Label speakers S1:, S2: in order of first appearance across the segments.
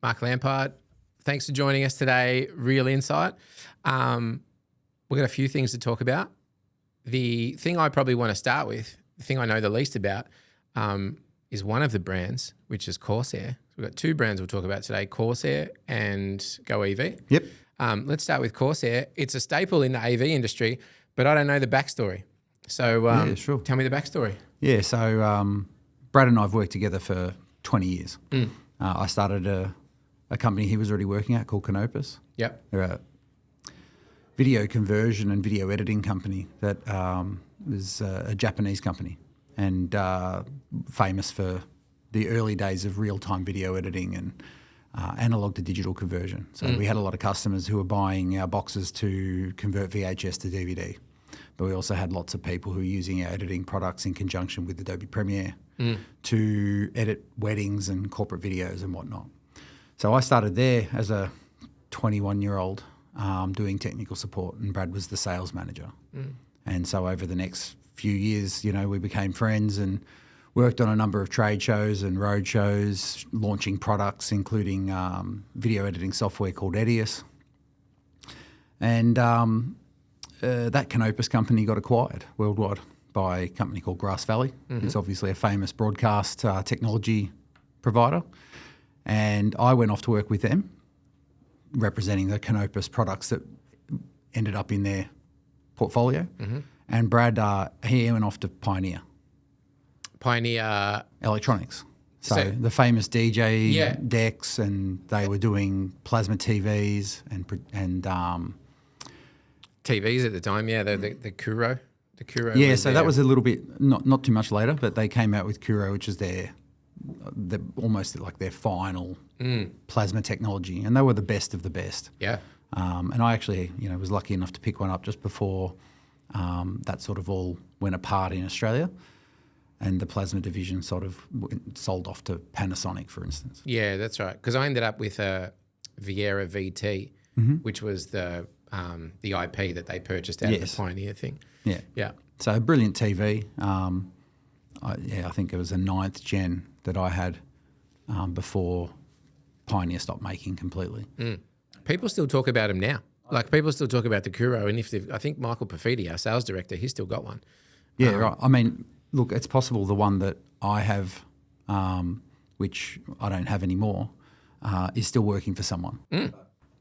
S1: Mark Lampard. Thanks for joining us today. Real insight. We've got a few things to talk about. The thing I probably want to start with, the thing I know the least about, is one of the brands, which is Corsair. So we've got two brands we'll talk about today, Corsair and Go EV.
S2: Yep.
S1: Let's start with Corsair. It's a staple in the AV industry, but I don't know the backstory. So
S2: sure.
S1: Tell me the backstory.
S2: Yeah, so Brad and I have worked together for 20 years. I started a company he was already working at called Canopus.
S1: Yep.
S2: They're a video conversion and video editing company that was a Japanese company and famous for the early days of real-time video editing and analog to digital conversion. So we had a lot of customers who were buying our boxes to convert VHS to DVD. But we also had lots of people who were using our editing products in conjunction with Adobe Premiere to edit weddings and corporate videos and whatnot. So I started there as a 21-year-old doing technical support, and Brad was the sales manager. And so over the next few years, we became friends and worked on a number of trade shows and road shows, launching products, including video editing software called Edius. And that Canopus company got acquired worldwide by a company called Grass Valley. It's obviously a famous broadcast technology provider. And I went off to work with them, representing the Canopus products that ended up in their portfolio. And Brad, he went off to Pioneer Electronics. So the famous DJ decks, and they were doing plasma TVs and
S1: TVs at the time, the Kuro. The Kuro.
S2: Yeah, so that was a little bit, not too much later, but they came out with Kuro, which is their almost like their final plasma technology, and they were the best of the best.
S1: Yeah.
S2: And I actually, was lucky enough to pick one up just before that sort of all went apart in Australia, and the plasma division sort of sold off to Panasonic, for instance.
S1: Yeah, that's right. Because I ended up with a Viera VT, which was the IP that they purchased out of the Pioneer thing.
S2: Yeah.
S1: Yeah.
S2: So a brilliant TV. I think it was a 9th gen that I had before Pioneer stopped making completely.
S1: People still talk about them now. Like people still talk about the Kuro, and I think Michael Perfidi, our sales director, he's still got one.
S2: Yeah, right. I mean, look, it's possible the one that I have, which I don't have anymore, is still working for someone.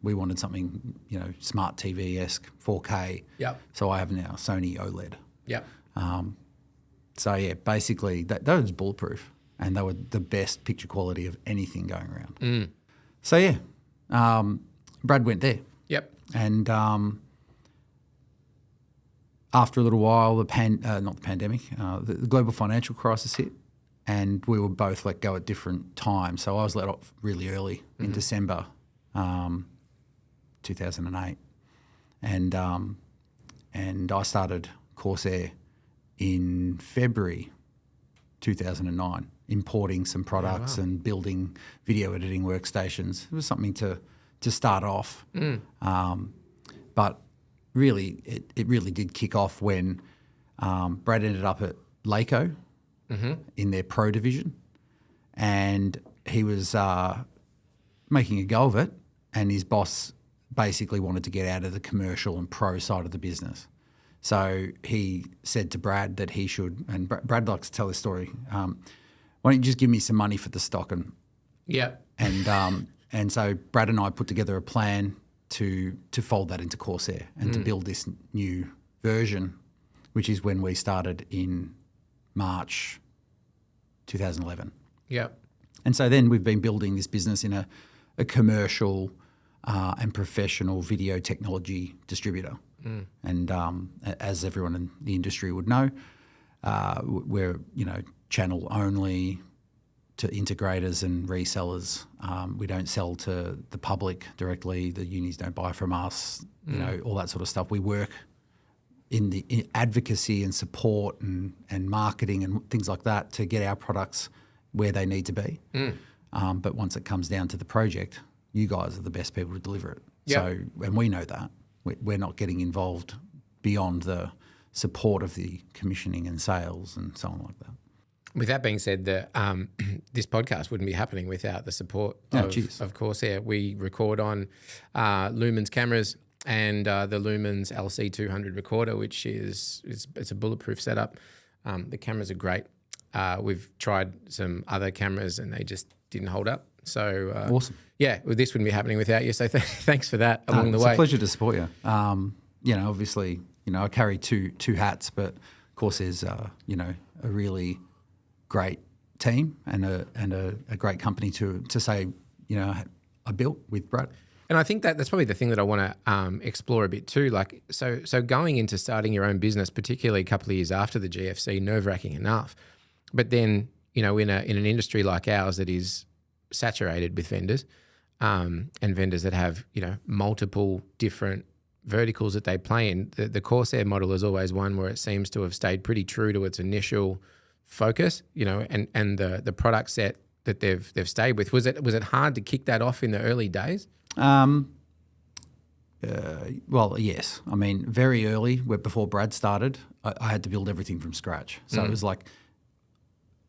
S2: We wanted something, smart TV-esque, 4K.
S1: Yep.
S2: So I have now Sony OLED.
S1: Yep.
S2: So yeah, basically that was bulletproof, and they were the best picture quality of anything going around. So yeah, Brad went there.
S1: Yep.
S2: And after a little while, not the pandemic, the global financial crisis hit, and we were both let go at different times. So I was let off really early in December 2008, and I started Corsair in February 2009, importing some products and building video editing workstations. It was something to start off, but really, it really did kick off when Brad ended up at Leico in their pro division, and he was making a go of it, and his boss basically wanted to get out of the commercial and pro side of the business. So he said to Brad that he should, and Brad likes to tell this story, why don't you just give me some money for the stock? And so Brad and I put together a plan to fold that into Corsair and to build this new version, which is when we started in March 2011.
S1: Yeah.
S2: And so then we've been building this business in a commercial and professional video technology distributor. And as everyone in the industry would know, we're channel only to integrators and resellers. We don't sell to the public directly. The unis don't buy from us. All that sort of stuff. We work in advocacy and support and marketing and things like that to get our products where they need to be. But once it comes down to the project, you guys are the best people to deliver it.
S1: Yep.
S2: So, and we know that. We're not getting involved beyond the support of the commissioning and sales and so on like that.
S1: With that being said, this podcast wouldn't be happening without the support of Corsair. We record on Lumens cameras and the Lumens LC200 recorder, which it's a bulletproof setup. The cameras are great. We've tried some other cameras and they just didn't hold up. So
S2: awesome.
S1: Yeah, well, this wouldn't be happening without you. So thanks for that along the way.
S2: It's a pleasure to support you. Obviously, I carry two hats, but Corsair's a really great team and a great company to say, I built with Brad.
S1: And I think that's probably the thing that I want to explore a bit too. Like, so going into starting your own business, particularly a couple of years after the GFC, nerve-wracking enough. But then, in an industry like ours that is saturated with vendors and vendors that have, multiple different verticals that they play in, the Corsair model is always one where it seems to have stayed pretty true to its initial focus, and the product set that they've stayed with. Was it hard to kick that off in the early days?
S2: Well, yes. I mean, very early, before Brad started, I had to build everything from scratch. So it was like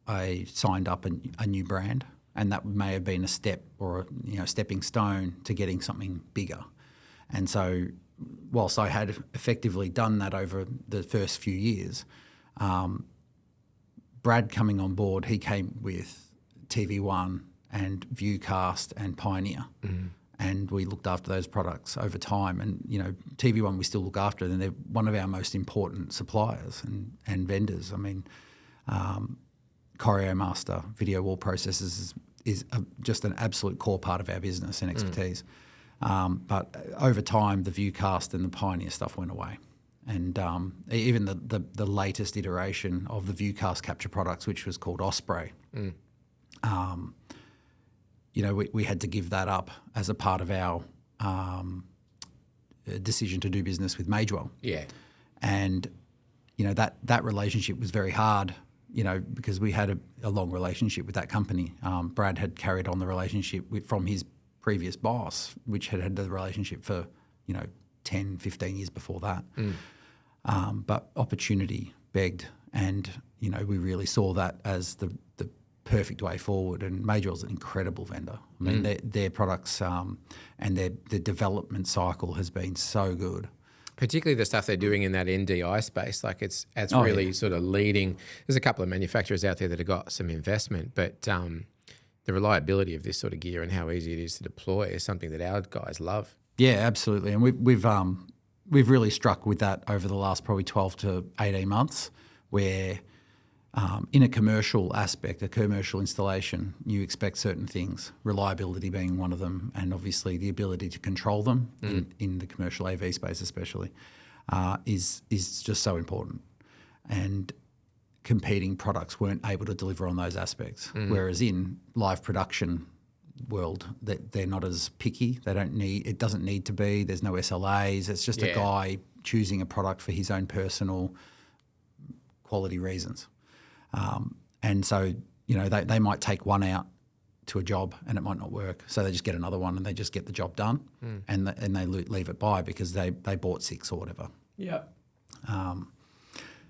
S2: I signed up a new brand, and that may have been a step or a stepping stone to getting something bigger. And so whilst I had effectively done that over the first few years, Brad coming on board, he came with TV1 and Viewcast and Pioneer. Mm-hmm. And we looked after those products over time. And, TV1 we still look after, and they're one of our most important suppliers and vendors. I mean, CorioMaster video wall processors is just an absolute core part of our business and expertise. But over time, the Viewcast and the Pioneer stuff went away. And even the latest iteration of the Viewcast capture products, which was called Osprey, we had to give that up as a part of our decision to do business with Magewell.
S1: Yeah.
S2: And, that relationship was very hard, because we had a long relationship with that company. Brad had carried on the relationship from his previous boss, which had the relationship for, 10, 15 years before that. But opportunity begged, and, we really saw that as the perfect way forward. And Magewell's an incredible vendor. I mean, their products and their development cycle has been so good.
S1: Particularly the stuff they're doing in that NDI space, like it's really sort of leading. There's a couple of manufacturers out there that have got some investment, but the reliability of this sort of gear and how easy it is to deploy is something that our guys love.
S2: Yeah, absolutely. And we've really struck with that over the last probably 12 to 18 months, where in a commercial aspect, a commercial installation, you expect certain things, reliability being one of them, and obviously the ability to control them in the commercial AV space especially, is just so important. And competing products weren't able to deliver on those aspects, whereas in live production world, they're not as picky. It doesn't need to be. There's no SLAs. It's just a guy choosing a product for his own personal quality reasons. And so, they might take one out to a job and it might not work. So they just get another one and they just get the job done and they leave it by because they bought 6 or whatever.
S1: Yeah.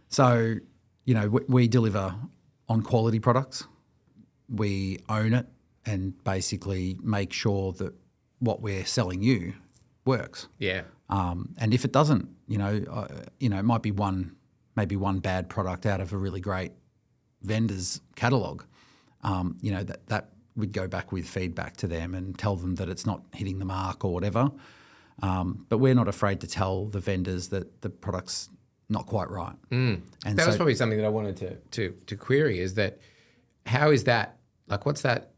S2: So, we deliver on quality products. We own it and basically make sure that what we're selling you works.
S1: Yeah.
S2: And if it doesn't, it might be maybe one bad product out of a really great vendor's catalogue, that we'd go back with feedback to them and tell them that it's not hitting the mark or whatever. But we're not afraid to tell the vendors that the product's not quite right. And
S1: that was probably something that I wanted to query, is that how is that, like what's that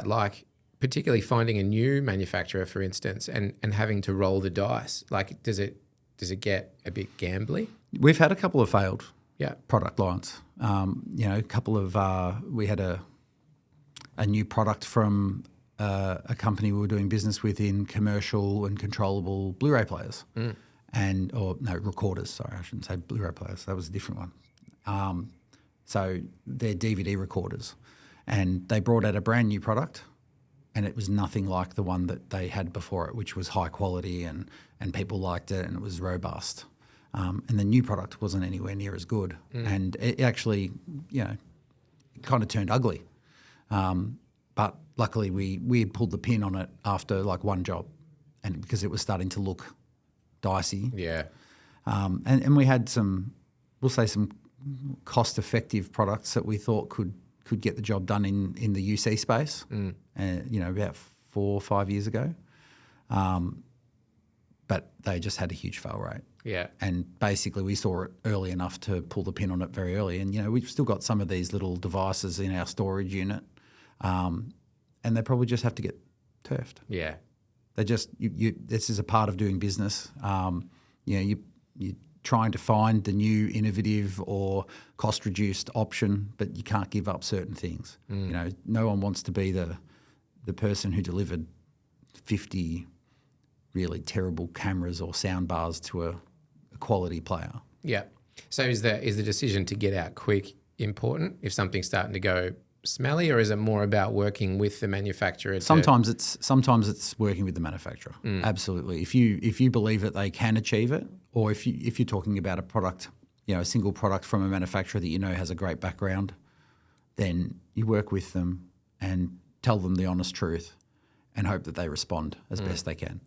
S1: like, particularly finding a new manufacturer, for instance, and having to roll the dice? Like, does it get a bit gambly?
S2: We've had a couple of failed
S1: Yeah.
S2: product lines. A couple of we had a new product from a company we were doing business with in commercial and controllable Blu-ray players, recorders. Sorry, I shouldn't say Blu-ray players. That was a different one. So they're DVD recorders, and they brought out a brand new product, and it was nothing like the one that they had before it, which was high quality and people liked it and it was robust. And the new product wasn't anywhere near as good. And it actually, kind of turned ugly. But luckily we had pulled the pin on it after like one job, and because it was starting to look dicey.
S1: Yeah.
S2: And we had some cost-effective products that we thought could get the job done in the UC space, about 4 or 5 years ago. But they just had a huge fail rate.
S1: Yeah.
S2: And basically we saw it early enough to pull the pin on it very early. And, we've still got some of these little devices in our storage unit, and they probably just have to get turfed.
S1: Yeah.
S2: They just this is a part of doing business. You're trying to find the new innovative or cost-reduced option, but you can't give up certain things. No one wants to be the person who delivered 50 really terrible cameras or sound bars to a quality player.
S1: Yeah. So is the decision to get out quick important if something's starting to go smelly, or is it more about working with the manufacturer?
S2: Sometimes it's working with the manufacturer. Absolutely. If you believe that they can achieve it, or if you're talking about a product, a single product from a manufacturer that has a great background, then you work with them and tell them the honest truth and hope that they respond as best they can.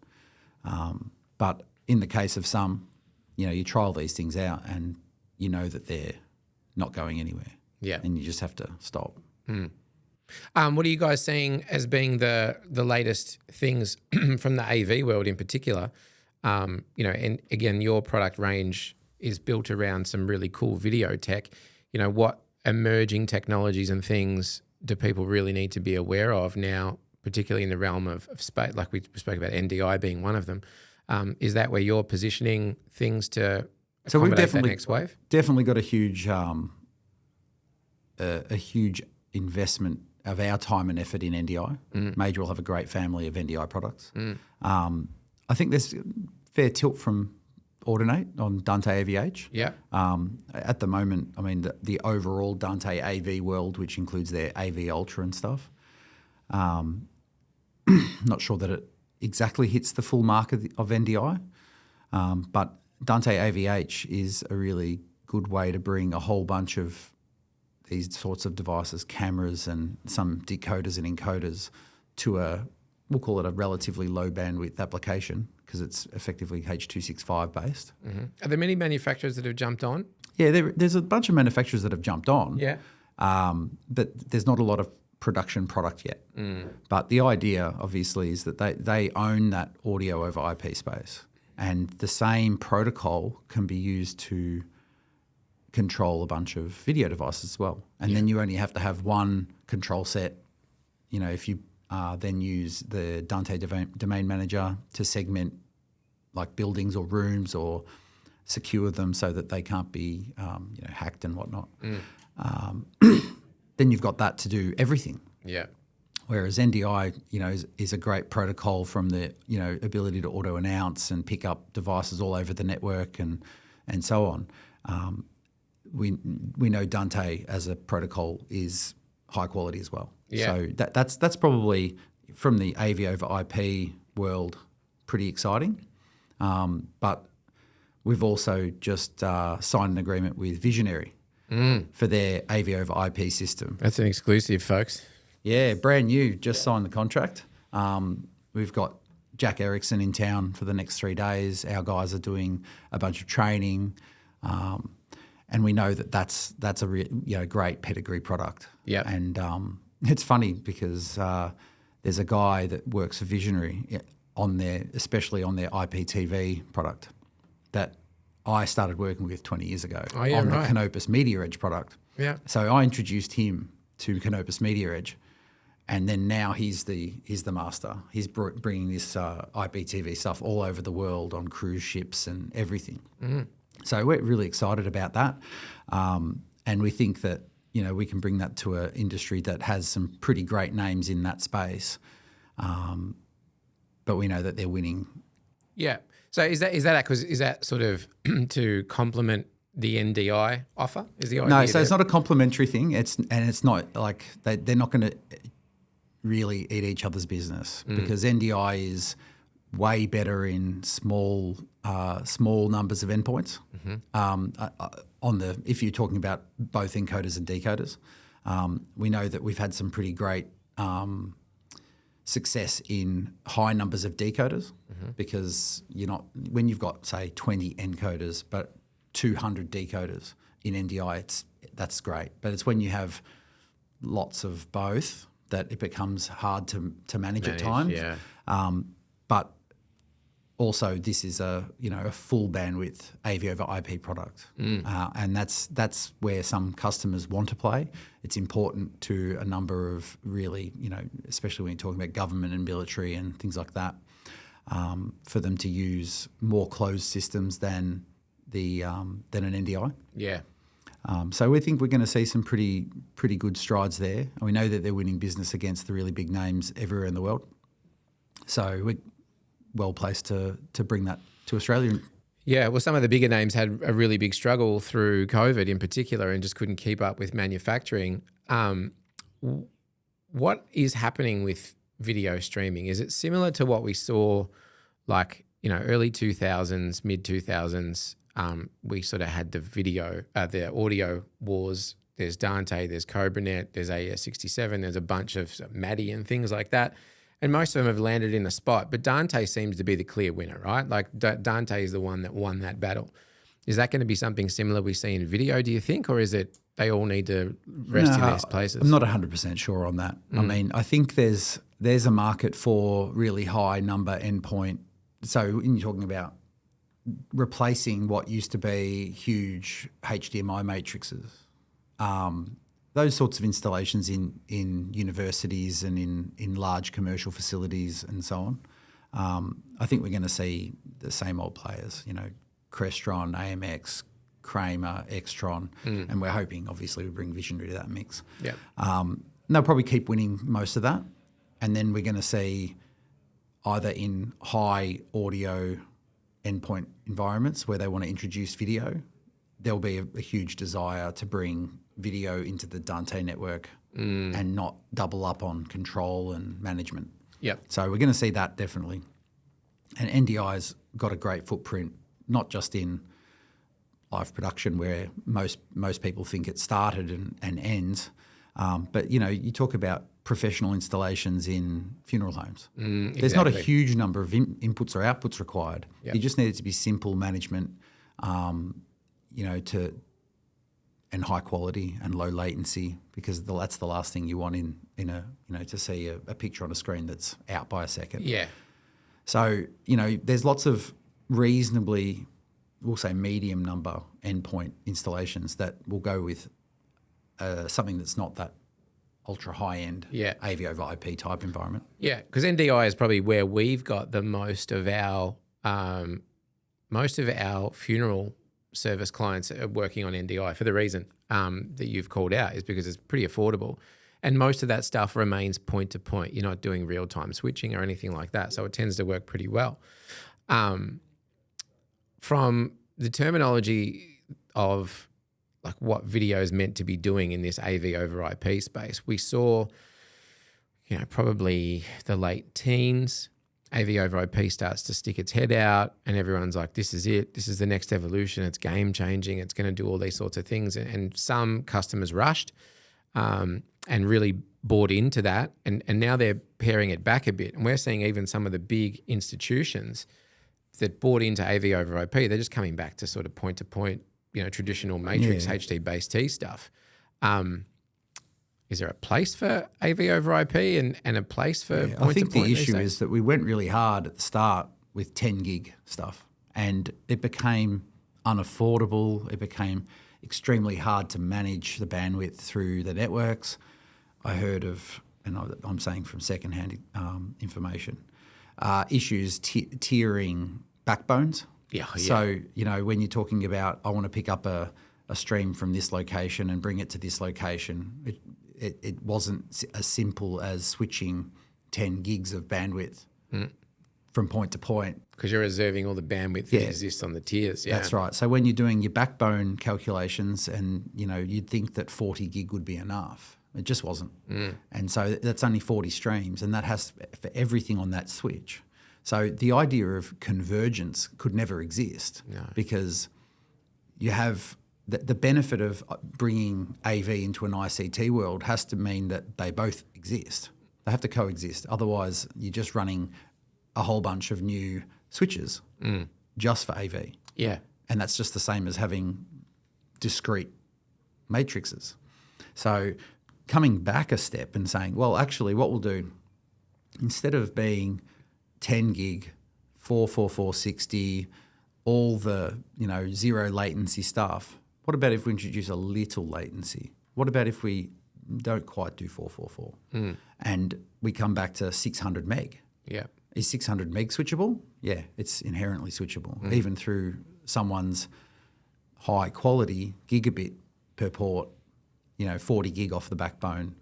S2: But in the case of some, you trial these things out and you know that they're not going anywhere.
S1: Yeah.
S2: And you just have to stop.
S1: What are you guys seeing as being the latest things from the AV world in particular? And again, your product range is built around some really cool video tech. What emerging technologies and things do people really need to be aware of now, particularly in the realm of space? Like we spoke about NDI being one of them. Is that where you're positioning things to accommodate that next wave?
S2: Definitely got a huge investment of our time and effort in NDI. Major will have a great family of NDI products. I think there's fair tilt from Audinate on Dante AVH.
S1: Yeah.
S2: At the moment, I mean, the overall Dante AV world, which includes their AV Ultra and stuff, not sure that it exactly hits the full mark of NDI, but Dante AVH is a really good way to bring a whole bunch of these sorts of devices, cameras and some decoders and encoders to we'll call it a relatively low bandwidth application because it's effectively H.265 based.
S1: Mm-hmm. Are there many manufacturers that have jumped on?
S2: Yeah, there's a bunch of manufacturers that have jumped on.
S1: Yeah.
S2: But there's not a lot of production product yet. But the idea, obviously, is that they own that audio over IP space, and the same protocol can be used to control a bunch of video devices as well. And then you only have to have one control set. If you then use the Dante Domain Manager to segment like buildings or rooms or secure them so that they can't be hacked and whatnot. Then you've got that to do everything.
S1: Yeah.
S2: Whereas NDI, is a great protocol from the ability to auto announce and pick up devices all over the network and so on. We know Dante as a protocol is high quality as well.
S1: Yeah.
S2: So that's probably from the AV over IP world pretty exciting. But we've also just signed an agreement with Visionary for their AV over IP system.
S1: That's an exclusive, folks.
S2: Yeah, brand new, just signed the contract. We've got Jack Erickson in town for the next 3 days. Our guys are doing a bunch of training. And we know that that's a great pedigree product.
S1: Yeah.
S2: And it's funny because there's a guy that works for Visionary especially on their IPTV product that I started working with 20 years ago on the Canopus Media Edge product.
S1: Yeah.
S2: So I introduced him to Canopus Media Edge, and then now he's the master. He's bringing this IPTV stuff all over the world on cruise ships and everything. So we're really excited about that, and we think that we can bring that to an industry that has some pretty great names in that space, but we know that they're winning. Yeah.
S1: So is that sort of to complement the NDI offer? Is the idea?
S2: No, so it's not a complementary thing. It's not like they're not going to really eat each other's business because NDI is way better in small numbers of endpoints. If you're talking about both encoders and decoders, We know that we've had some pretty great success in high numbers of decoders because when you've got, say, 20 encoders but 200 decoders in NDI, that's great. But it's when you have lots of both that it becomes hard to manage at times.
S1: Yeah.
S2: But also, this is a full bandwidth AV over IP product, and that's where some customers want to play. It's important to a number of really, especially when you're talking about government and military and things like that, for them to use more closed systems than an NDI.
S1: Yeah.
S2: So we think we're going to see some pretty good strides there. And we know that they're winning business against the really big names everywhere in the world. So we're well placed to bring that to Australia.
S1: Yeah, well, some of the bigger names had a really big struggle through COVID in particular and just couldn't keep up with manufacturing. What is happening with video streaming? Is it similar to what we saw early 2000s, mid 2000s? We sort of had the audio wars. There's Dante, there's CobraNet, there's AES67, there's a bunch of MADI and things like that. And most of them have landed in a spot, but Dante seems to be the clear winner, right? Like Dante is the one that won that battle. Is that going to be something similar we see in video, do you think, or is it they all need to rest in their places?
S2: I'm not 100% sure on that. I mean, I think there's a market for really high number endpoint. So when you're talking about replacing what used to be huge HDMI matrices, those sorts of installations in universities and in large commercial facilities and so on, I think we're going to see the same old players, Crestron, AMX, Kramer, Extron, and we're hoping, obviously, we bring Visionary to that mix.
S1: Yeah.
S2: They'll probably keep winning most of that, and then we're going to see either in high audio endpoint environments where they want to introduce video, there'll be a huge desire to bring video into the Dante network and not double up on control and management.
S1: Yep.
S2: So we're going to see that definitely. And NDI's got a great footprint, not just in live production where most people think it started and ends, but you talk about professional installations in funeral homes. There's not a huge number of inputs or outputs required.
S1: Yep.
S2: You just need it to be simple management, and high quality and low latency, because that's the last thing you want to see a picture on a screen that's out by a second.
S1: Yeah.
S2: So, there's lots of reasonably, we'll say medium number endpoint installations that will go with something that's not that ultra high end AV over IP type environment. Yeah,
S1: because NDI is probably where we've got the most of our funeral service clients are working on NDI for the reason that you've called out, is because it's pretty affordable. And most of that stuff remains point to point. You're not doing real time switching or anything like that. So it tends to work pretty well. From the terminology of like what video is meant to be doing in this AV over IP space, we saw, probably the late teens, AV over IP starts to stick its head out and everyone's like, this is it. This is the next evolution. It's game changing. It's going to do all these sorts of things. And some customers rushed and really bought into that. And now they're paring it back a bit. And we're seeing even some of the big institutions that bought into AV over IP, they're just coming back to sort of point to point, traditional matrix HT-based T stuff. Is there a place for AV over IP and a place for point-to-point?
S2: I think the issue is that we went really hard at the start with 10 gig stuff, and it became unaffordable. It became extremely hard to manage the bandwidth through the networks. I heard of, and I'm saying from secondhand information, issues tiering backbones.
S1: Yeah.
S2: So, when you're talking about, I want to pick up a stream from this location and bring it to this location, it wasn't as simple as switching 10 gigs of bandwidth from point to point.
S1: Because you're reserving all the bandwidth that exists on the tiers. Yeah.
S2: That's right. So when you're doing your backbone calculations and, you'd think that 40 gig would be enough. It just wasn't. And so that's only 40 streams, and that has for everything on that switch. So the idea of convergence could never exist because you have the benefit of bringing AV into an ICT world has to mean that they both exist. They have to coexist. Otherwise, you're just running a whole bunch of new switches just for AV.
S1: Yeah.
S2: And that's just the same as having discrete matrices. So coming back a step and saying, well, actually what we'll do, instead of being 10 gig, 44460, all the, zero latency stuff, what about if we introduce a little latency? What about if we don't quite do 444 and we come back to 600 meg?
S1: Yeah.
S2: Is 600 meg switchable? Yeah, it's inherently switchable, even through someone's high quality gigabit per port, 40 gig off the backbone.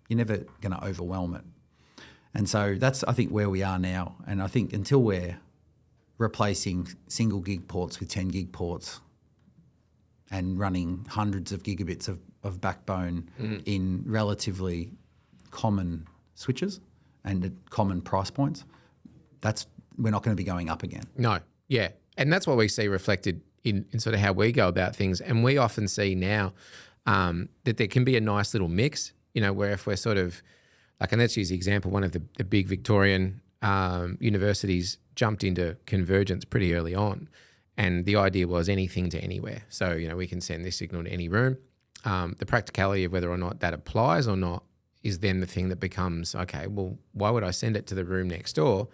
S2: You're never going to overwhelm it. And so that's, I think, where we are now. And I think until we're replacing single gig ports with 10 gig ports and running hundreds of gigabits of backbone in relatively common switches and at common price points, we're not going to be going up again.
S1: No, yeah. And that's what we see reflected in sort of how we go about things. And we often see now that there can be a nice little mix, where if we're sort of, like, and let's use the example, one of the big Victorian universities jumped into convergence pretty early on. And the idea was anything to anywhere. So, we can send this signal to any room. The practicality of whether or not that applies or not is then the thing that becomes, okay, well, why would I send it to the room next door?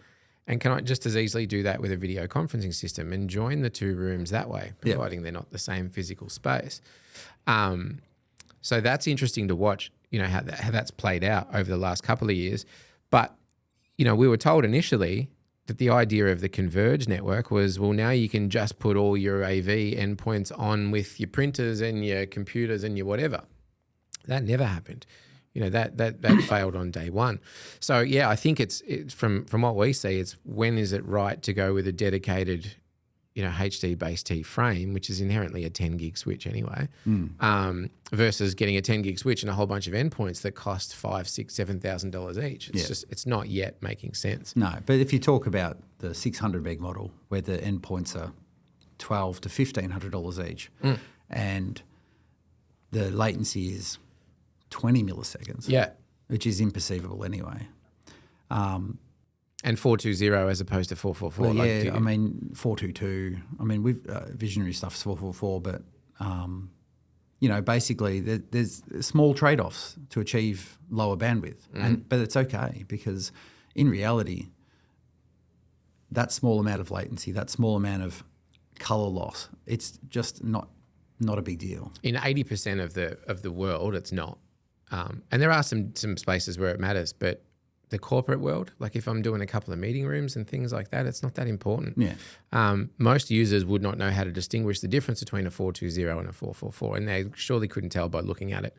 S1: And can I just as easily do that with a video conferencing system and join the two rooms that way, providing they're not the same physical space? So that's interesting to watch, how that's played out over the last couple of years. But, we were told initially that the idea of the converged network was, well, now you can just put all your AV endpoints on with your printers and your computers and your whatever. That never happened. That failed on day one. So, yeah, I think it's from what we see, it's when is it right to go with a dedicated, HD base T frame, which is inherently a 10 gig switch anyway, versus getting a 10 gig switch and a whole bunch of endpoints that cost $5,000, $6,000, $7,000 each. It's not yet making sense.
S2: No, but if you talk about the 600 meg model where the endpoints are $1,200 to $1,500 each and the latency is 20 milliseconds, which is imperceivable anyway.
S1: And 420 as opposed to 444.
S2: Well, 422. We've visionary stuff's 444, but basically there's small trade-offs to achieve lower bandwidth, but it's okay because in reality, that small amount of latency, that small amount of color loss, it's just not a big deal.
S1: In 80% of the world, it's not. And there are some spaces where it matters, but the corporate world, like if I'm doing a couple of meeting rooms and things like that, it's not that important.
S2: Yeah.
S1: Most users would not know how to distinguish the difference between a 420 and a 444, and they surely couldn't tell by looking at it.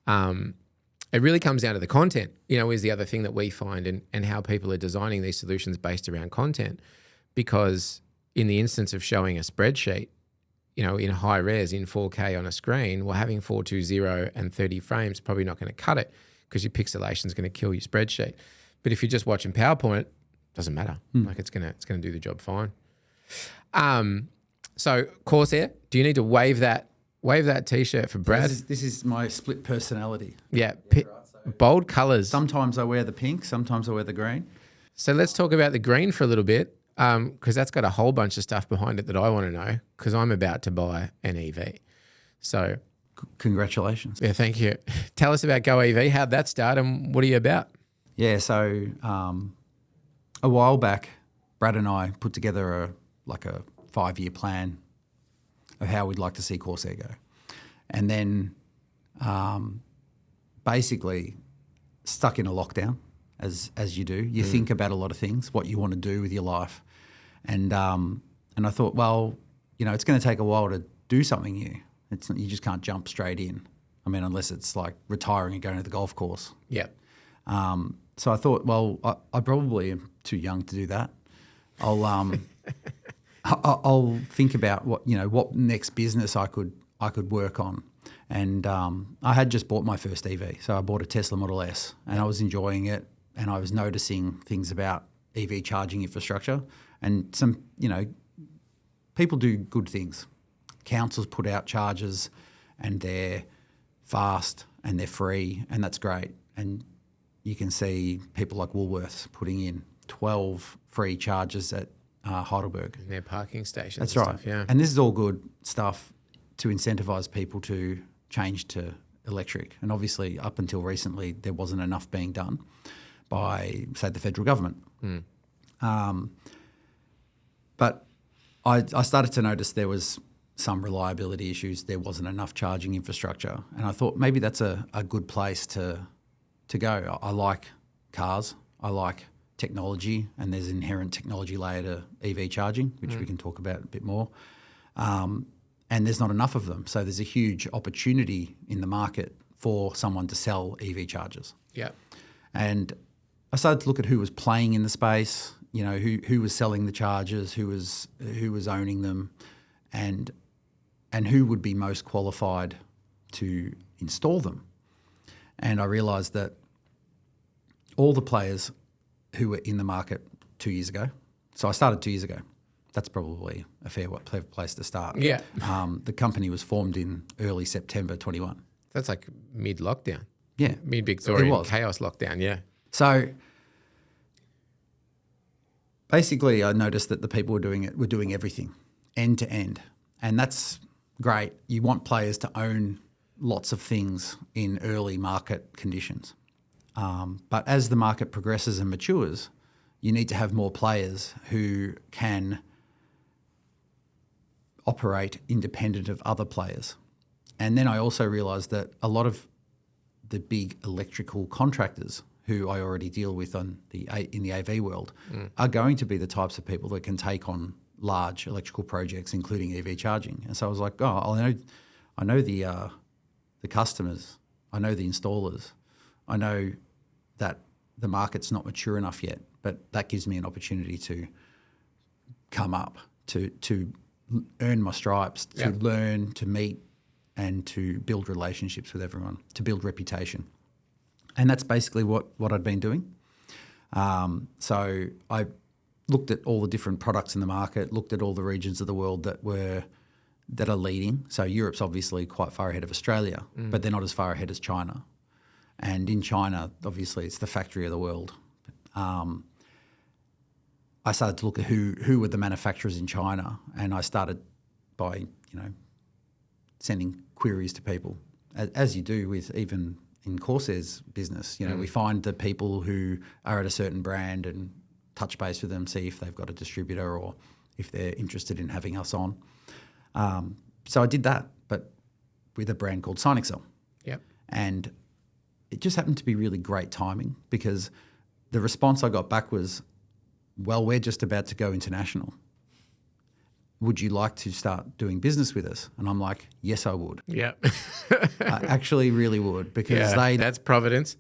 S1: It really comes down to the content, is the other thing that we find and how people are designing these solutions based around content. Because in the instance of showing a spreadsheet, in high res in 4K on a screen, well, having 420 and 30 frames probably not going to cut it because your pixelation is going to kill your spreadsheet. But if you're just watching PowerPoint, it doesn't matter. Like it's going to do the job fine. So Corsair, do you need to wave that T-shirt for Brad?
S2: This is my split personality.
S1: Yeah, bold colours.
S2: Sometimes I wear the pink, sometimes I wear the green.
S1: So let's talk about the green for a little bit. Because that's got a whole bunch of stuff behind it that I want to know because I'm about to buy an EV. So
S2: congratulations.
S1: Yeah, thank you. Tell us about Go EV. How'd that start and what are you about?
S2: Yeah, so a while back, Brad and I put together a 5-year plan of how we'd like to see Corsair go. And then basically stuck in a lockdown, as you do. You think about a lot of things, what you want to do with your life. And I thought, well, it's going to take a while to do something new. You just can't jump straight in. Unless it's like retiring and going to the golf course.
S1: Yeah.
S2: So I thought, well, I probably am too young to do that. I'll think about what next business I could work on. And I had just bought my first EV. So I bought a Tesla Model S and I was enjoying it. And I was noticing things about EV charging infrastructure and some, people do good things. councils put out chargers and they're fast and they're free, and that's great. And you can see people like Woolworths putting in 12 free chargers at Heidelberg.
S1: In their parking stations.
S2: That's
S1: and
S2: right.
S1: Stuff, yeah.
S2: And this is all good stuff to incentivise people to change to electric. And obviously, up until recently, there wasn't enough being done by, say, the federal government. But I started to notice there was some reliability issues. There wasn't enough charging infrastructure. And I thought maybe that's a good place to go. I like cars. I like technology, and there's an inherent technology layer to EV charging, which we can talk about a bit more. And there's not enough of them. So there's a huge opportunity in the market for someone to sell EV chargers.
S1: Yeah.
S2: And I started to look at who was playing in the space, you know, who was selling the chargers, who was owning them, and who would be most qualified to install them. And I realised that all the players who were in the market 2 years ago, so I started 2 years ago. That's probably a fair place to start.
S1: Yeah.
S2: The company was formed in early September 21.
S1: That's like mid-lockdown.
S2: Yeah.
S1: Mid-Victorian chaos lockdown, yeah.
S2: So basically I noticed that the people were doing everything end to end. And that's great. You want players to own lots of things in early market conditions. But as the market progresses and matures, you need to have more players who can operate independent of other players. And then I also realised that a lot of the big electrical contractors who I already deal with in the AV world are going to be the types of people that can take on large electrical projects, including EV charging. And so I was like, I know the customers, I know the installers, I know that the market's not mature enough yet, but that gives me an opportunity to come up, to earn my stripes, to learn, to meet, and to build relationships with everyone, to build reputation. And that's basically what I'd been doing. So I looked at all the different products in the market, looked at all the regions of the world that are leading. So Europe's obviously quite far ahead of Australia, but they're not as far ahead as China. And in China, obviously, it's the factory of the world. I started to look at who were the manufacturers in China, and I started by, sending queries to people, as you do with even in Corsair's business. We find the people who are at a certain brand and touch base with them, see if they've got a distributor or if they're interested in having us on. So I did that, but with a brand called Sinexcel.
S1: Yep.
S2: And it just happened to be really great timing, because the response I got back was, well, we're just about to go international. Would you like to start doing business with us? And I'm like, yes, I would.
S1: Yeah.
S2: I actually really would, because
S1: that's Providence.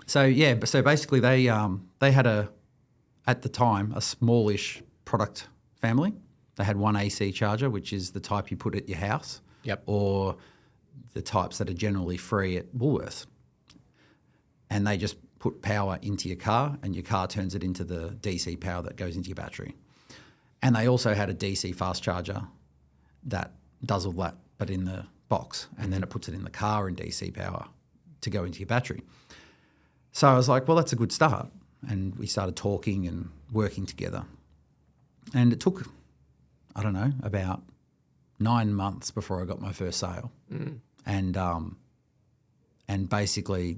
S2: So basically they had at the time, a smallish product family. They had one AC charger, which is the type you put at your house.
S1: Yep.
S2: Or the types that are generally free at Woolworths. And they just put power into your car, and your car turns it into the DC power that goes into your battery. And they also had a DC fast charger that does all that, but in the box, and then it puts it in the car in DC power to go into your battery. So I was like, well, that's a good start. And we started talking and working together. And it took, I don't know, about 9 months before I got my first sale. And basically,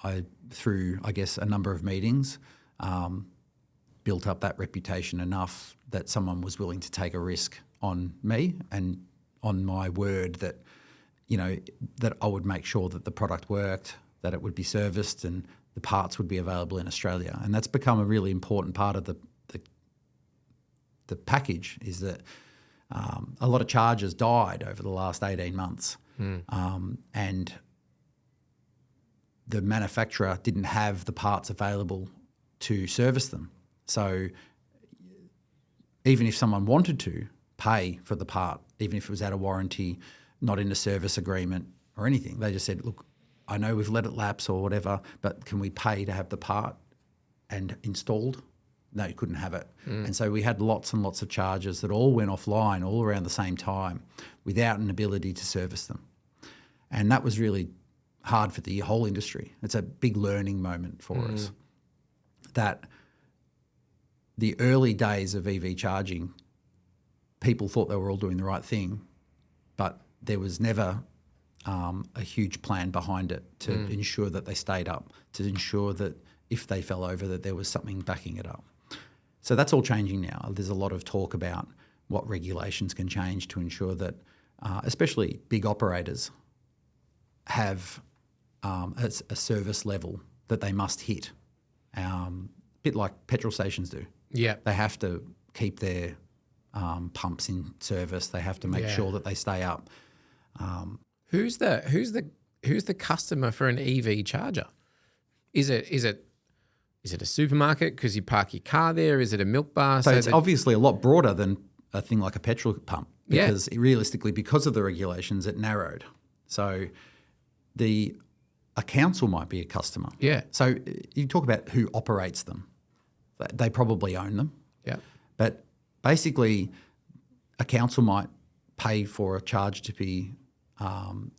S2: I through, I guess, a number of meetings, built up that reputation enough that someone was willing to take a risk on me and on my word that, that I would make sure that the product worked, that it would be serviced, and the parts would be available in Australia. And that's become a really important part of the package, is that a lot of chargers died over the last 18 months. And the manufacturer didn't have the parts available to service them. So even if someone wanted to pay for the part, even if it was out of warranty, not in a service agreement or anything, they just said, look, I know we've let it lapse or whatever, but can we pay to have the part and installed no, you couldn't have it. And so we had lots and lots of chargers that all went offline all around the same time without an ability to service them. And that was really hard for the whole industry. It's a big learning moment for us, that the early days of EV charging, people thought they were all doing the right thing, but there was never a huge plan behind it to ensure that they stayed up, to ensure that if they fell over that there was something backing it up. So that's all changing now. There's a lot of talk about what regulations can change to ensure that especially big operators have a service level that they must hit, a bit like petrol stations do.
S1: Yeah.
S2: They have to keep their pumps in service. They have to make sure that they stay up.
S1: Who's the customer for an EV charger? Is it a supermarket because you park your car there? Is it a milk bar?
S2: So it's obviously a lot broader than a thing like a petrol pump, because realistically, because of the regulations, it narrowed. So a council might be a customer.
S1: Yeah.
S2: So you talk about who operates them. They probably own them.
S1: Yeah.
S2: But basically, a council might pay for a charge to be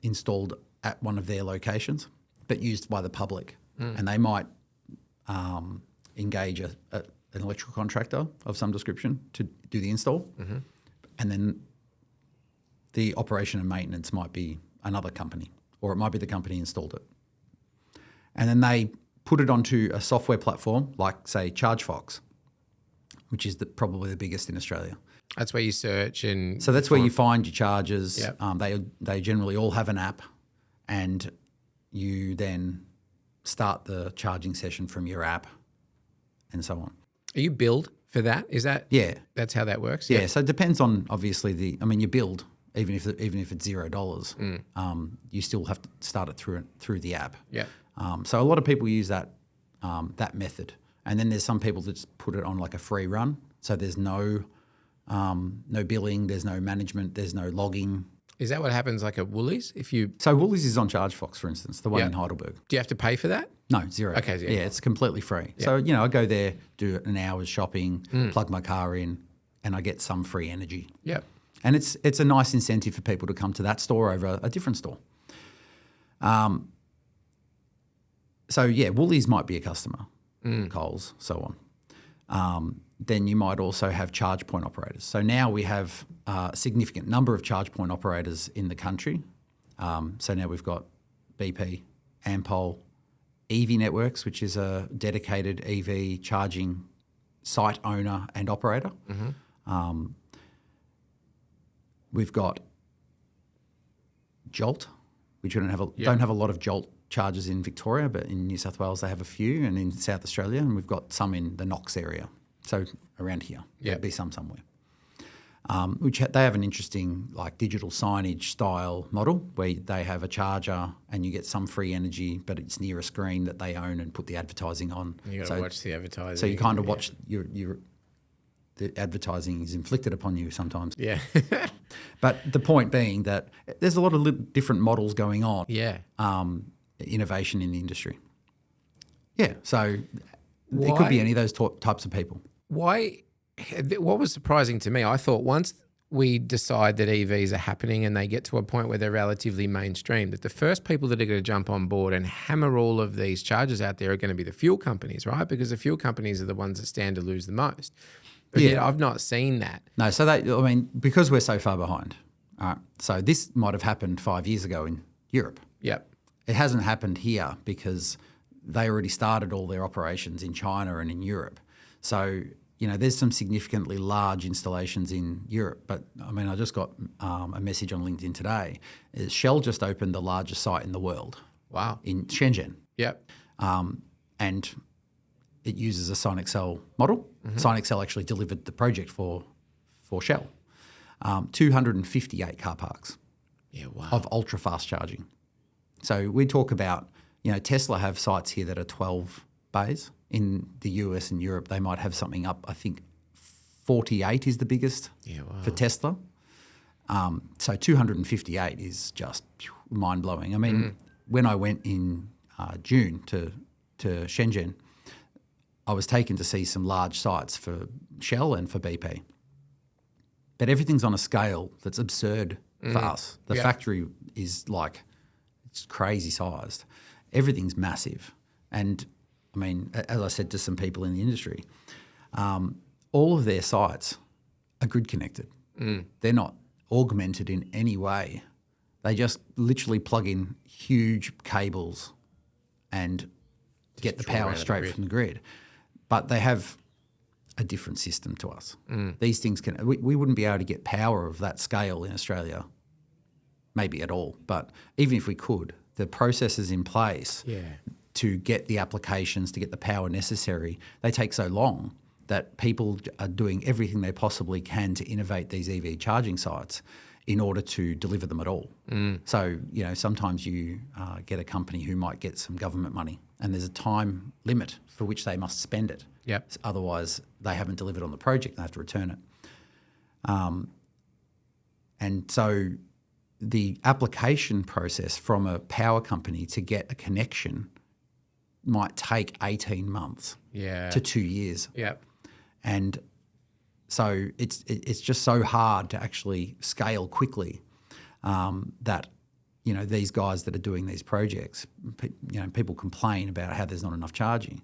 S2: installed at one of their locations, but used by the public. And they might engage an electrical contractor of some description to do the install. And then the operation and maintenance might be another company, or it might be the company installed it. And then they put it onto a software platform like, say, ChargeFox, which is probably the biggest in Australia.
S1: That's where you search and...
S2: So that's where you find your chargers.
S1: Yep.
S2: They generally all have an app, and you then start the charging session from your app and so on.
S1: Are you billed for that? Is that...
S2: Yeah.
S1: That's how that works?
S2: Yeah. So it depends on, obviously, you build, even if it's $0, you still have to start it through the app.
S1: Yeah.
S2: So a lot of people use that method. And then there's some people that just put it on like a free run. So there's no billing, there's no management, there's no logging.
S1: Is that what happens like at Woolies?
S2: So Woolies is on ChargeFox, for instance, the one in Heidelberg.
S1: Do you have to pay for that?
S2: No, zero.
S1: Okay, zero.
S2: Yeah, it's completely free. Yeah. So, I go there, do an hour's shopping, plug my car in, and I get some free energy.
S1: Yeah.
S2: And it's a nice incentive for people to come to that store over a different store. So, Woolies might be a customer, Coles, so on. Then you might also have charge point operators. So now we have a significant number of charge point operators in the country. So now we've got BP, Ampol, EV Networks, which is a dedicated EV charging site owner and operator. We've got Jolt, which we don't have a lot of Jolt chargers in Victoria, but in New South Wales they have a few, and in South Australia, and we've got some in the Knox area. So around here, there'll be some somewhere. Which they have an interesting like digital signage style model where they have a charger and you get some free energy, but it's near a screen that they own and put the advertising on.
S1: You got to watch the advertising.
S2: So you kind of watch the advertising is inflicted upon you sometimes.
S1: Yeah.
S2: But the point being that there's a lot of different models going on.
S1: Yeah.
S2: Innovation in the industry. Yeah. So it could be any of those types of people.
S1: Why? What was surprising to me, I thought once we decide that EVs are happening and they get to a point where they're relatively mainstream, that the first people that are going to jump on board and hammer all of these chargers out there are going to be the fuel companies, right? Because the fuel companies are the ones that stand to lose the most. But yet I've not seen that.
S2: No, so because we're so far behind. All right. So this might have happened 5 years ago in Europe.
S1: Yep.
S2: It hasn't happened here because they already started all their operations in China and in Europe. So, there's some significantly large installations in Europe. But, I just got a message on LinkedIn today. Shell just opened the largest site in the world.
S1: Wow. In
S2: Shenzhen.
S1: Yep.
S2: And it uses a SignXL model. SignXL actually delivered the project for Shell. 258 car parks of ultra-fast charging. So we talk about, Tesla have sites here that are 12 bays. In the US and Europe, they might have something up, I think 48 is the biggest for Tesla. So 258 is just mind-blowing. When I went in June to Shenzhen, I was taken to see some large sites for Shell and for BP. But everything's on a scale that's absurd for us. The factory is like, it's crazy sized. Everything's massive. And I mean, as I said to some people in the industry, all of their sites are grid connected. They're not augmented in any way. They just literally plug in huge cables and get the power straight from the grid. But they have a different system to us. These things we wouldn't be able to get power of that scale in Australia, maybe at all. But even if we could, the processes in place to get the applications, to get the power necessary, they take so long that people are doing everything they possibly can to innovate these EV charging sites in order to deliver them at all. So, sometimes you get a company who might get some government money and there's a time limit for which they must spend it. Otherwise, they haven't delivered on the project and they have to return it. And so the application process from a power company to get a connection might take 18 months to 2 years. And so it's just so hard to actually scale quickly that, these guys that are doing these projects, people complain about how there's not enough charging.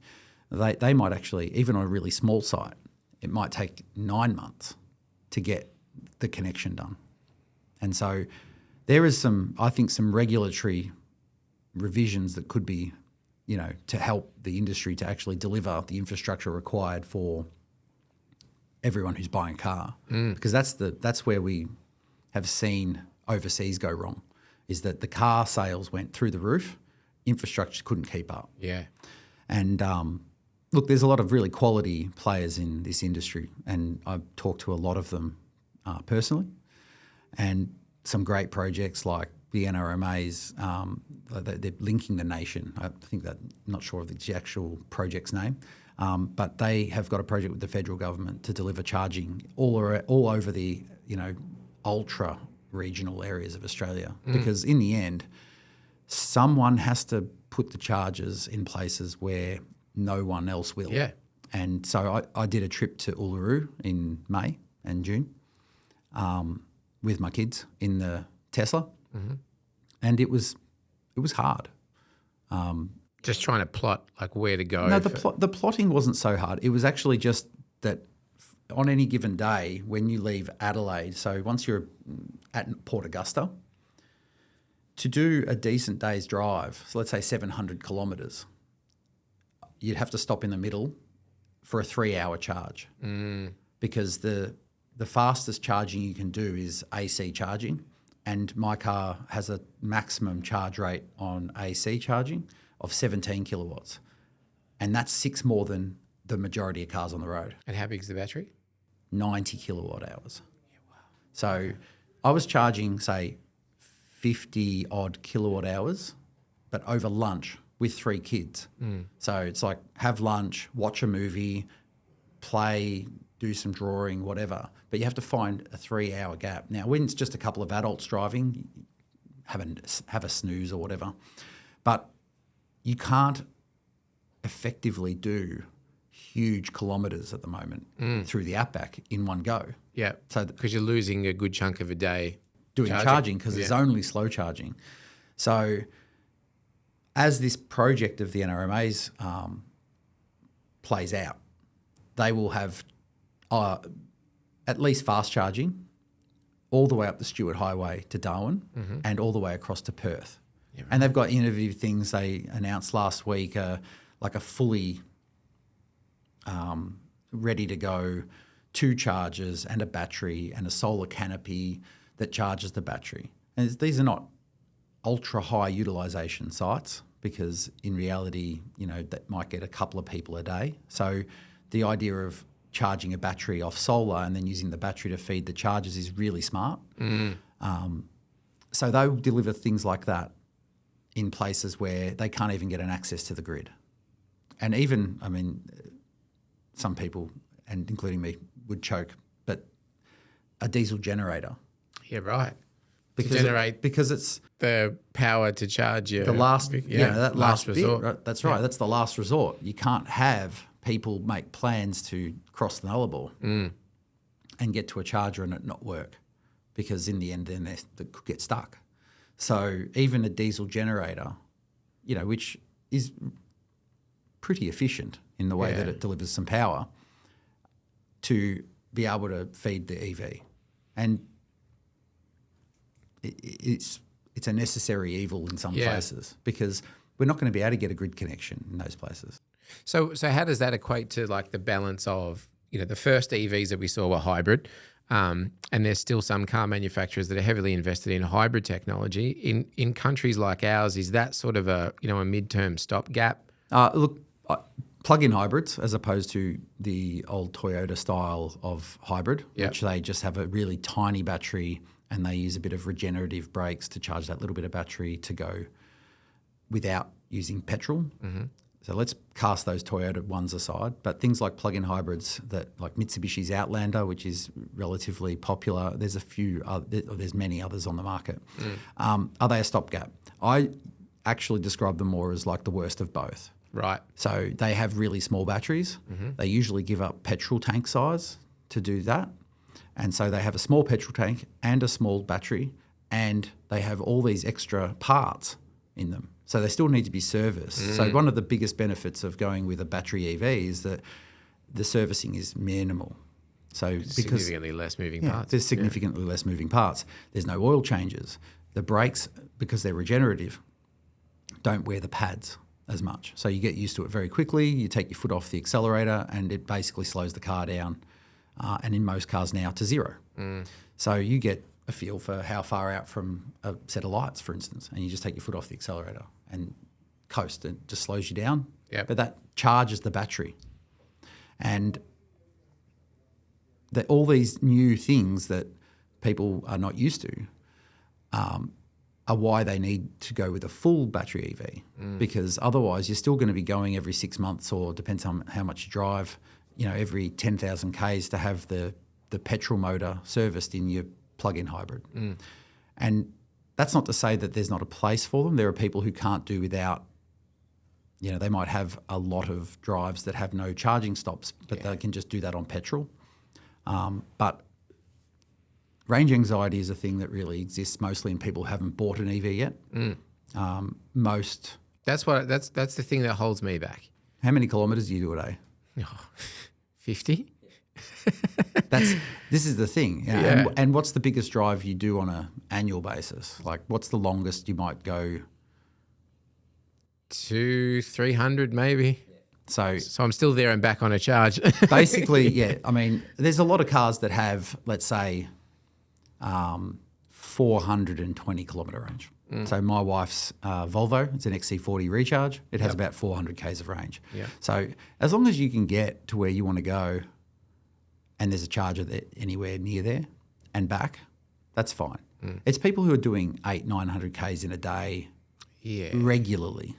S2: They might actually, even on a really small site, it might take 9 months to get the connection done. And so there is some regulatory revisions that could be, to help the industry to actually deliver the infrastructure required for everyone who's buying a car, because that's where we have seen overseas go wrong, is that the car sales went through the roof, infrastructure couldn't keep up. And look, there's a lot of really quality players in this industry, and I've talked to a lot of them personally, and some great projects like the NRMA's, they're linking the nation. I think that, I'm not sure of the actual project's name, but they have got a project with the federal government to deliver charging all over the, ultra regional areas of Australia. Because in the end, someone has to put the chargers in places where no one else will. And so I did a trip to Uluru in May and June with my kids in the Tesla, and it was hard.
S1: Just trying to plot like where to go.
S2: No, the plotting wasn't so hard. It was actually just that on any given day when you leave Adelaide, so once you're at Port Augusta, to do a decent day's drive, so let's say 700 kilometres, you'd have to stop in the middle for a 3-hour charge because the fastest charging you can do is AC charging, and my car has a maximum charge rate on AC charging of 17 kilowatts, and that's 6 more than the majority of cars on the road.
S1: And how big is the battery?
S2: 90 kilowatt hours. So I was charging, say, 50 odd kilowatt hours, but over lunch with 3 kids. So it's like have lunch, watch a movie, play, do some drawing, whatever. But you have to find a 3-hour gap. Now, when it's just a couple of adults driving, have a snooze or whatever. But you can't effectively do huge kilometres at the moment through the outback in one go.
S1: So because you're losing a good chunk of a day
S2: doing charging because there's only slow charging. So as this project of the NRMA's plays out, they will have at least fast charging all the way up the Stuart Highway to Darwin and all the way across to Perth. And they've got innovative things they announced last week, like a fully ready to go 2 chargers and a battery and a solar canopy that charges the battery. And these are not ultra high utilisation sites because in reality, that might get a couple of people a day. So the idea of charging a battery off solar and then using the battery to feed the chargers is really smart. So they'll deliver things like that in places where they can't even get an access to the grid. And even, some people, and including me, would choke, but a diesel generator. Because it's
S1: the power to charge you.
S2: The last, that last
S1: resort.
S2: bit, right? That's right. That's the last resort. You can't have people make plans to cross the Nullarbor and get to a charger and it not work, because in the end then they could get stuck. So even a diesel generator, which is pretty efficient in the way that it delivers some power, to be able to feed the EV. And it's a necessary evil in some places, because we're not going to be able to get a grid connection in those places.
S1: So how does that equate to like the balance of, the first EVs that we saw were hybrid, and there's still some car manufacturers that are heavily invested in hybrid technology. In countries like ours, is that sort of a midterm stopgap?
S2: Look, plug-in hybrids, as opposed to the old Toyota style of hybrid, which they just have a really tiny battery and they use a bit of regenerative brakes to charge that little bit of battery to go without using petrol. Mm-hmm. So let's cast those Toyota ones aside. But things like plug-in hybrids, like Mitsubishi's Outlander, which is relatively popular, there's there's many others on the market. Are they a stopgap? I actually describe them more as like the worst of both.
S1: Right.
S2: So they have really small batteries. Mm-hmm. They usually give up petrol tank size to do that. And so they have a small petrol tank and a small battery, and they have all these extra parts in them. So they still need to be serviced. So one of the biggest benefits of going with a battery EV is that the servicing is minimal. So
S1: significantly less moving parts.
S2: There's significantly less moving parts. There's no oil changes. The brakes, because they're regenerative, don't wear the pads as much. So you get used to it very quickly. You take your foot off the accelerator and it basically slows the car down, and in most cars now to zero. So you get a feel for how far out from a set of lights, for instance, and you just take your foot off the accelerator and coast. It just slows you down.
S1: Yep.
S2: But that charges the battery. And all these new things that people are not used to are why they need to go with a full battery EV, because otherwise you're still going to be going every 6 months, or depends on how much you drive, every 10,000 Ks to have the petrol motor serviced in your plug-in hybrid. And that's not to say that there's not a place for them. There are people who can't do without, they might have a lot of drives that have no charging stops, but they can just do that on petrol. But range anxiety is a thing that really exists mostly in people who haven't bought an EV yet.
S1: That's the thing that holds me back.
S2: How many kilometres do you do a day?
S1: 50.
S2: This is the thing. And what's the biggest drive you do on an annual basis? Like, what's the longest you might go?
S1: 200-300 maybe.
S2: So
S1: I'm still there and back on a charge.
S2: Basically, I mean, there's a lot of cars that have, let's say, 420 kilometre range. So my wife's Volvo, it's an XC40 Recharge. It has about 400 Ks of range. So as long as you can get to where you want to go and there's a charger anywhere near there and back, that's fine. It's people who are doing 800-900 Ks in a day regularly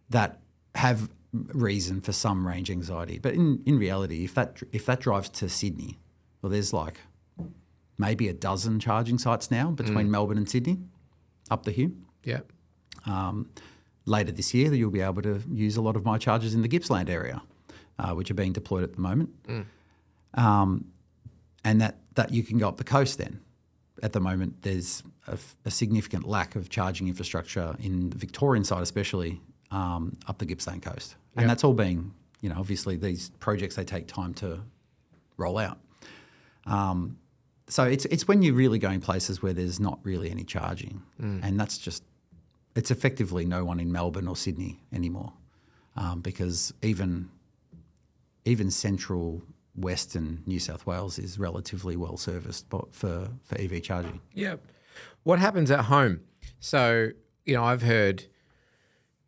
S2: that have reason for some range anxiety. But in reality, if that drives to Sydney, well, there's like maybe a dozen charging sites now between Melbourne and Sydney, up the hill. Later this year, you'll be able to use a lot of my chargers in the Gippsland area, which are being deployed at the moment. And that you can go up the coast then. At the moment, there's a significant lack of charging infrastructure in the Victorian side, especially up the Gippsland coast. And that's all being, obviously these projects, they take time to roll out. So it's when you're really going places where there's not really any charging. And that's just, it's effectively no one in Melbourne or Sydney anymore, because even central Western New South Wales is relatively well serviced for EV charging.
S1: What happens at home? So, I've heard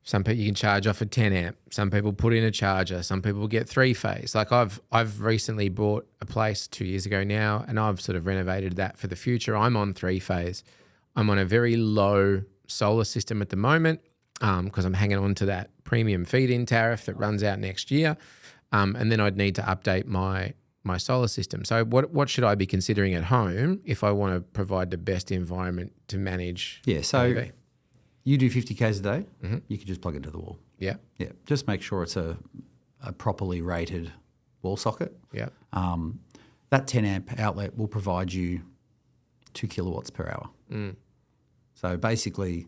S1: some people you can charge off a 10 amp. Some people put in a charger. Some people get 3-phase. Like I've recently bought a place 2 years ago now, and I've sort of renovated that for the future. I'm on 3-phase. I'm on a very low solar system at the moment because I'm hanging on to that premium feed-in tariff that runs out next year. And then I'd need to update my solar system. So what should I be considering at home if I want to provide the best environment to manage?
S2: So you do 50 Ks a day, you can just plug it to the wall.
S1: Yeah.
S2: Just make sure it's a a properly rated wall socket.
S1: Yeah.
S2: That 10 amp outlet will provide you 2 kilowatts per hour. So basically,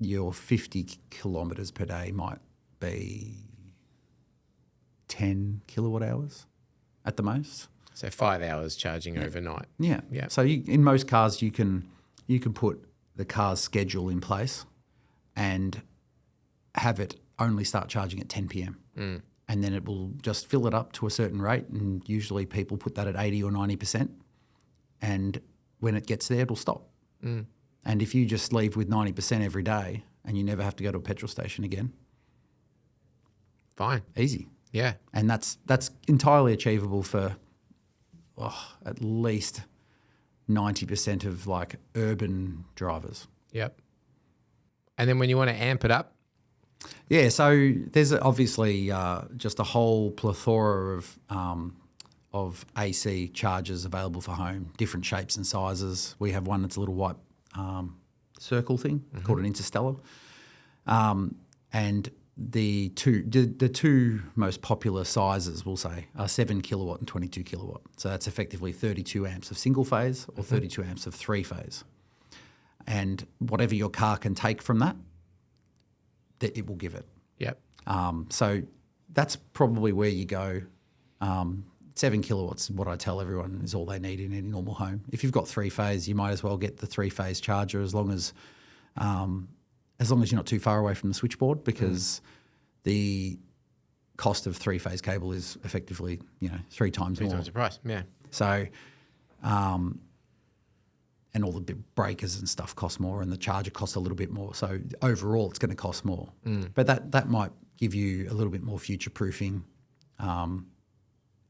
S2: your 50 kilometres per day might be 10 kilowatt hours at the most.
S1: So 5 hours charging overnight.
S2: Yeah.
S1: Yeah.
S2: So in most cars, you can put the car's schedule in place and have it only start charging at 10 p.m. And then it will just fill it up to a certain rate, and usually people put that at 80 or 90%. And when it gets there, it'll stop. And if you just leave with 90% every day and you never have to go to a petrol station again,
S1: fine.
S2: easy.
S1: Yeah.
S2: And that's entirely achievable for at least 90% of like urban drivers.
S1: Yep. And then when you want to amp it up,
S2: Yeah, so there's obviously just a whole plethora of AC chargers available for home, different shapes and sizes. We have one that's a little white circle thing called an Interstellar, and the two most popular sizes, we'll say, are 7 kilowatt and 22 kilowatt. So that's effectively 32 amps of single phase or 32 amps of three phase, and whatever your car can take from that, it will give it.
S1: yep.
S2: So that's probably where you go. 7 kilowatts, what I tell everyone, is all they need in any normal home. If you've got three phase, you might as well get the three phase charger as long as you're not too far away from the switchboard, because the cost of three phase cable is effectively, three times more.
S1: Three times the price. Yeah.
S2: So, and all the big breakers and stuff cost more, and the charger costs a little bit more. So overall, it's going to cost more. But that might give you a little bit more future proofing.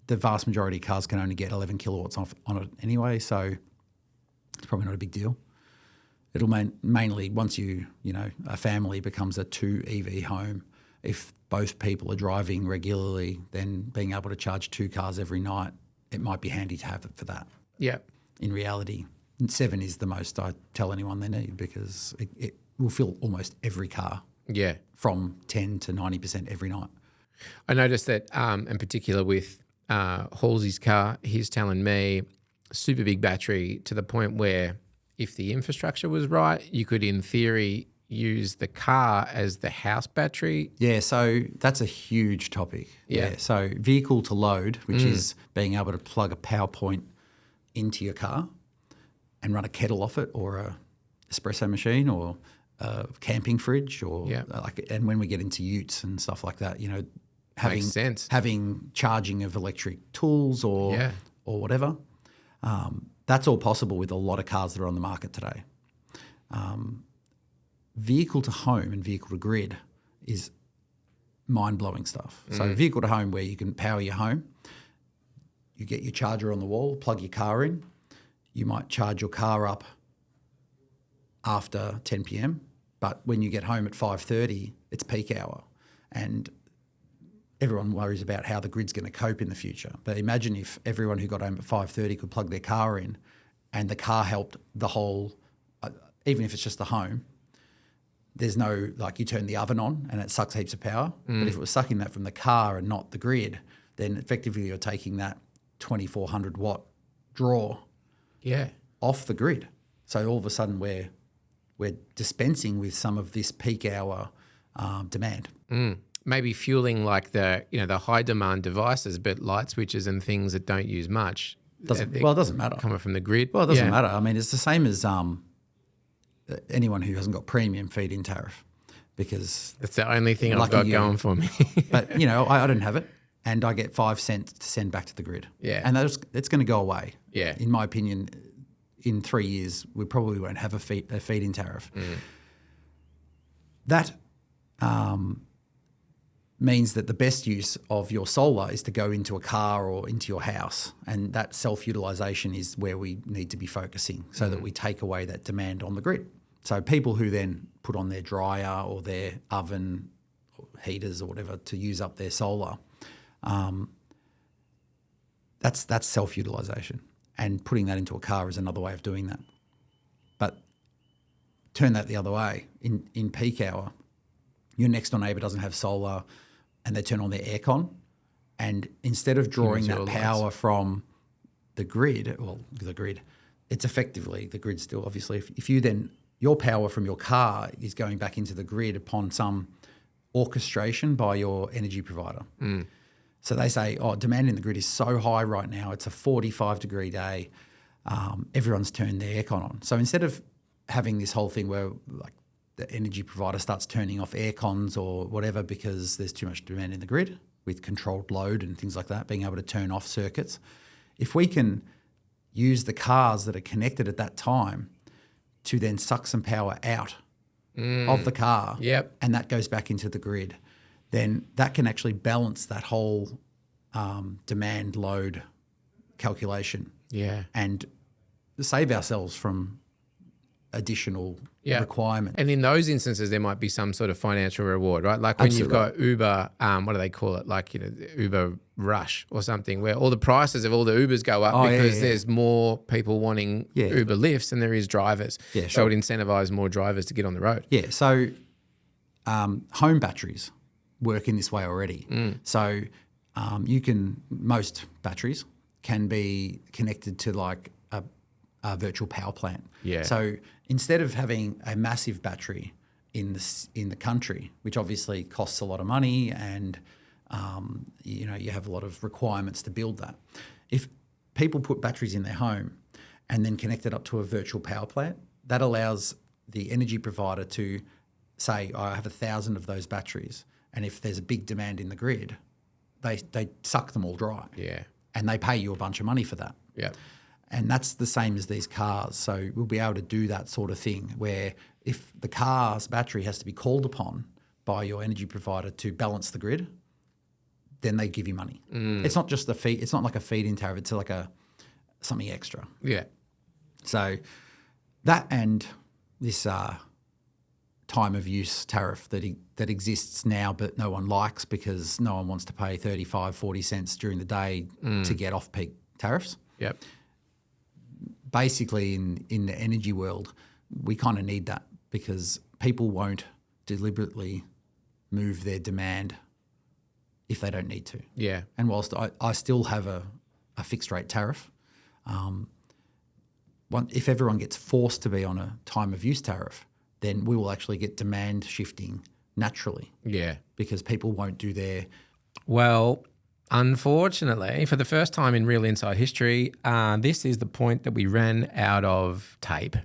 S2: The vast majority of cars can only get 11 kilowatts on it anyway, so it's probably not a big deal. It'll mainly, once a family becomes a 2 EV home, if both people are driving regularly, then being able to charge 2 cars every night, it might be handy to have it for that.
S1: Yeah.
S2: In reality, 7 is the most I tell anyone they need, because it will fill almost every car.
S1: Yeah.
S2: From 10 to 90% every night.
S1: I noticed that, in particular with Halsey's car, he's telling me super big battery to the point where if the infrastructure was right, you could in theory use the car as the house battery.
S2: Yeah, so that's a huge topic.
S1: Yeah.
S2: So vehicle to load, which is being able to plug a power point into your car and run a kettle off it, or a espresso machine, or a camping fridge, or and when we get into utes and stuff like that,
S1: Makes sense.
S2: having charging of electric tools or whatever. That's all possible with a lot of cars that are on the market today. Vehicle to home and vehicle to grid is mind-blowing stuff. So vehicle to home, where you can power your home, you get your charger on the wall, plug your car in, you might charge your car up after 10 p.m, but when you get home at 5:30, it's peak hour, and everyone worries about how the grid's going to cope in the future. But imagine if everyone who got home at 5:30 could plug their car in, and the car helped the whole, even if it's just the home, there's no, like, you turn the oven on and it sucks heaps of power. But if it was sucking that from the car and not the grid, then effectively you're taking that 2,400 watt draw off the grid. So all of a sudden we're dispensing with some of this peak hour demand.
S1: Maybe fueling like the high demand devices, but light switches and things that don't use much.
S2: It doesn't matter.
S1: Coming from the grid.
S2: Well, it doesn't matter. I mean, it's the same as anyone who hasn't got premium feed-in tariff, because
S1: that's the only thing I've got going for me.
S2: But I don't have it, and I get 5 cents to send back to the grid.
S1: Yeah,
S2: and it's going to go away.
S1: Yeah,
S2: in my opinion, in 3 years we probably won't have a feed-in tariff. That means that the best use of your solar is to go into a car or into your house, and that self-utilisation is where we need to be focusing, so that we take away that demand on the grid. So people who then put on their dryer or their oven or heaters or whatever to use up their solar, that's self-utilisation, and putting that into a car is another way of doing that. But turn that the other way, in peak hour, your next door neighbour doesn't have solar, and they turn on their aircon, and instead of drawing that power from the grid, it's effectively the grid still, obviously. If you then, your power from your car is going back into the grid upon some orchestration by your energy provider. So they say, demand in the grid is so high right now, it's a 45-degree day, everyone's turned their aircon on. So instead of having this whole thing where like the energy provider starts turning off air cons or whatever because there's too much demand in the grid with controlled load and things like that, being able to turn off circuits. If we can use the cars that are connected at that time to then suck some power out of the car, and that goes back into the grid, then that can actually balance that whole demand load calculation and save ourselves from additional requirement.
S1: And in those instances, there might be some sort of financial reward, right? Like when you've got Uber, what do they call it? Like, Uber Rush or something, where all the prices of all the Ubers go up because there's more people wanting Uber lifts than there is drivers. So it incentivise more drivers to get on the road.
S2: So home batteries work in this way already. So most batteries can be connected to like a virtual power plant. So instead of having a massive battery in the country, which obviously costs a lot of money and you have a lot of requirements to build that, if people put batteries in their home and then connect it up to a virtual power plant, that allows the energy provider to say, I have 1,000 of those batteries, and if there's a big demand in the grid, they suck them all dry. And they pay you a bunch of money for that. And that's the same as these cars. So we'll be able to do that sort of thing where if the car's battery has to be called upon by your energy provider to balance the grid, then they give you money. It's not just a fee. It's not like a feed-in tariff. It's like something extra. So that and this time of use tariff that exists now but no one likes because no one wants to pay 35, 40 cents during the day to get off-peak tariffs. Basically, in the energy world, we kind of need that because people won't deliberately move their demand if they don't need to. And whilst I still have a fixed rate tariff, if everyone gets forced to be on a time of use tariff, then we will actually get demand shifting naturally. Because people won't do their...
S1: Well, unfortunately, for the first time in Real Inside history, this is the point that we ran out of tape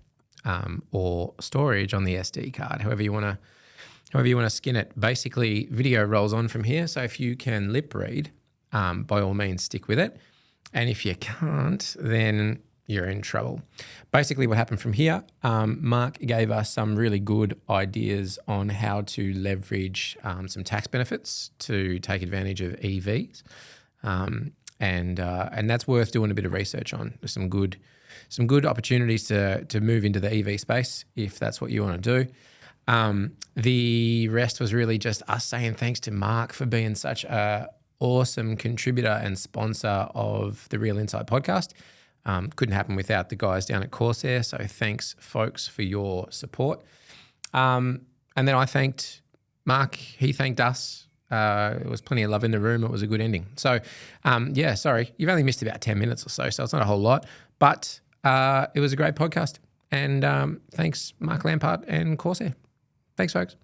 S1: or storage on the SD card, however you want to skin it. Basically, video rolls on from here. So if you can lip read, by all means, stick with it. And if you can't, then you're in trouble. Basically, what happened from here, Mark gave us some really good ideas on how to leverage some tax benefits to take advantage of EVs, and that's worth doing a bit of research on. There's some good opportunities to move into the EV space if that's what you want to do. The rest was really just us saying thanks to Mark for being such a awesome contributor and sponsor of the Real Insight podcast. Couldn't happen without the guys down at Corsair. So thanks, folks, for your support. And then I thanked Mark. He thanked us. There was plenty of love in the room. It was a good ending. So, sorry. You've only missed about 10 minutes or so it's not a whole lot. But it was a great podcast. And thanks, Mark Lampard and Corsair. Thanks, folks.